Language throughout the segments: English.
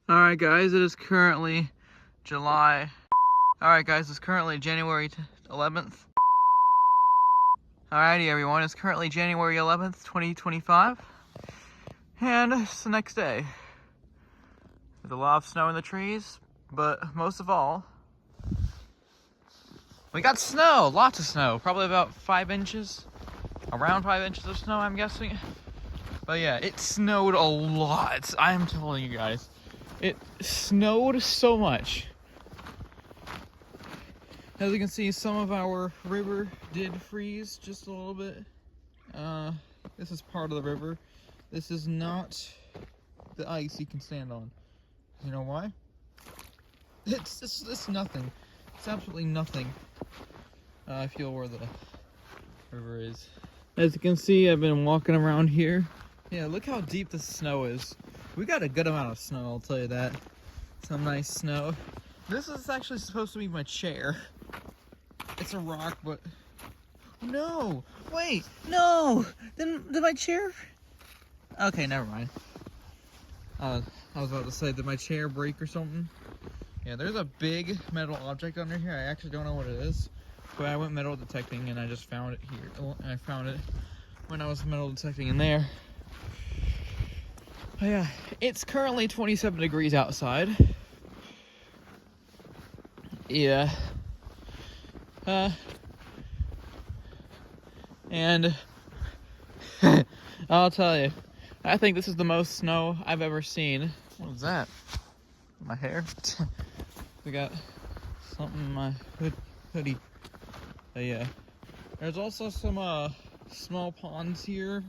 Alright guys, it is currently July. Alright guys, it's currently January 11th. Alrighty everyone, it's currently January 11th, 2025. And it's the next day. There's a lot of snow in the trees, but most of all, we got snow, lots of snow. Probably about 5 inches, around 5 inches of snow I'm guessing. But yeah, it snowed a lot, I'm telling you guys. It snowed so much. As you can see, some of our river did freeze just a little bit. This is part of the river. This is not the ice you can stand on. You know why? It's nothing. It's absolutely nothing. I feel where the river is. As you can see, I've been walking around here. Yeah, look how deep the snow is. We got a good amount of snow, I'll tell you that. Some nice snow. This is actually supposed to be my chair. It's a rock, but... No! Wait! No! Then did my chair... Okay, never mind. I was about to say, did my chair break or something? Yeah, there's a big metal object under here. I actually don't know what it is. But I went metal detecting and I just found it here. Well, I found it when I was metal detecting in there. But yeah, it's currently 27 degrees outside. Yeah. And I'll tell you, I think this is the most snow I've ever seen. What was that? My hair? We got something in my hoodie. But yeah. There's also some small ponds here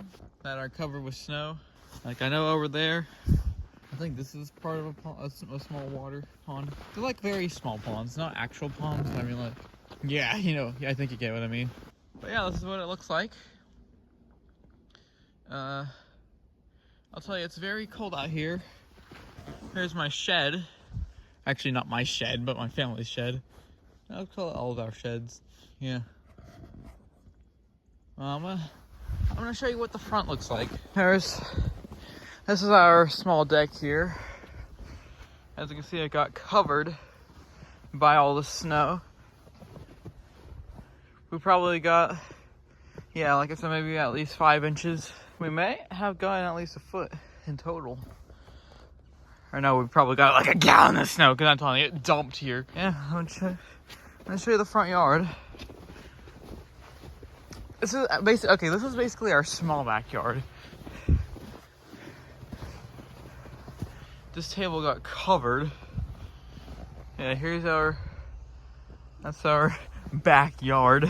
that are covered with snow. Like I know over there, I think this is part of a pond, a small water pond. They're like very small ponds, not actual ponds. I mean like, yeah, you know, I think you get what I mean. But yeah, this is what it looks like. I'll tell you, it's very cold out here. Here's my shed. Actually, not my shed, but my family's shed. I'll call it all of our sheds. Yeah. I'm gonna show you what the front looks like. This is our small deck here. As you can see, it got covered by all the snow. We probably got, yeah, like I said, maybe at least 5 inches. We may have gotten at least a foot in total. I know we probably got like a gallon of snow, because I'm telling you, it dumped here. Yeah, I'm gonna show you the front yard. This is basically, okay, this is basically our small backyard. This table got covered. Yeah, that's our backyard.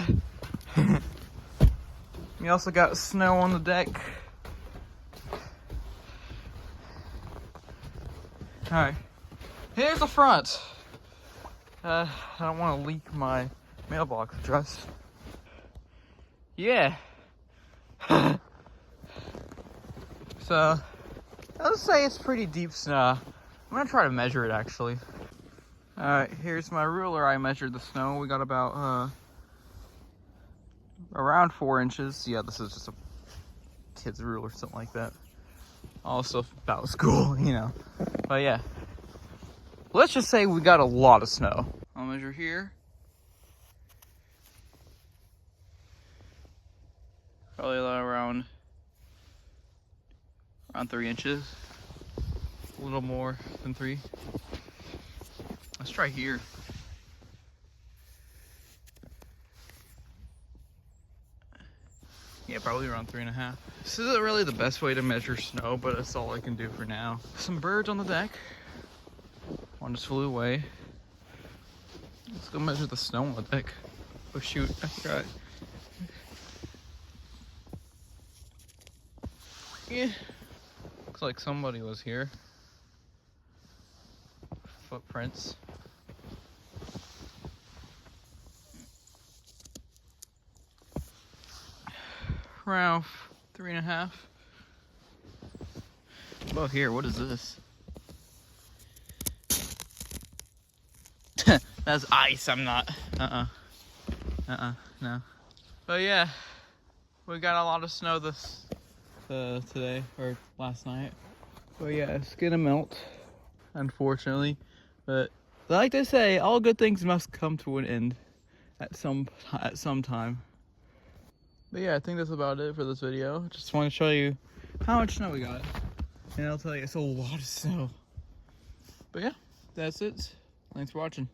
We also got snow on the deck. Alright, here's the front. I don't want to leak my mailbox address. Yeah. So, let's say it's pretty deep snow. I'm gonna try to measure it actually. Alright, here's my ruler. I measured the snow. We got about around 4 inches. Yeah, this is just a kid's ruler, something like that. Also about school, you know. But yeah, let's just say we got a lot of snow. I'll measure here. Probably around 3 inches. A little more than 3. Let's try here. Yeah, probably around 3.5. This isn't really the best way to measure snow, but that's all I can do for now. Some birds on the deck. One just flew away. Let's go measure the snow on the deck. Oh shoot, I forgot. Yeah. Looks like somebody was here. Footprints. Around 3.5. Above here, what is this? That's ice. I'm not. No. But yeah, we got a lot of snow today or last night. But yeah, it's gonna melt. unfortunately. But like they say, all good things must come to an end at some time. But yeah, I think that's about it for this video. Just want to show you how much snow we got. And I'll tell you, it's a lot of snow. But yeah, that's it. Thanks for watching.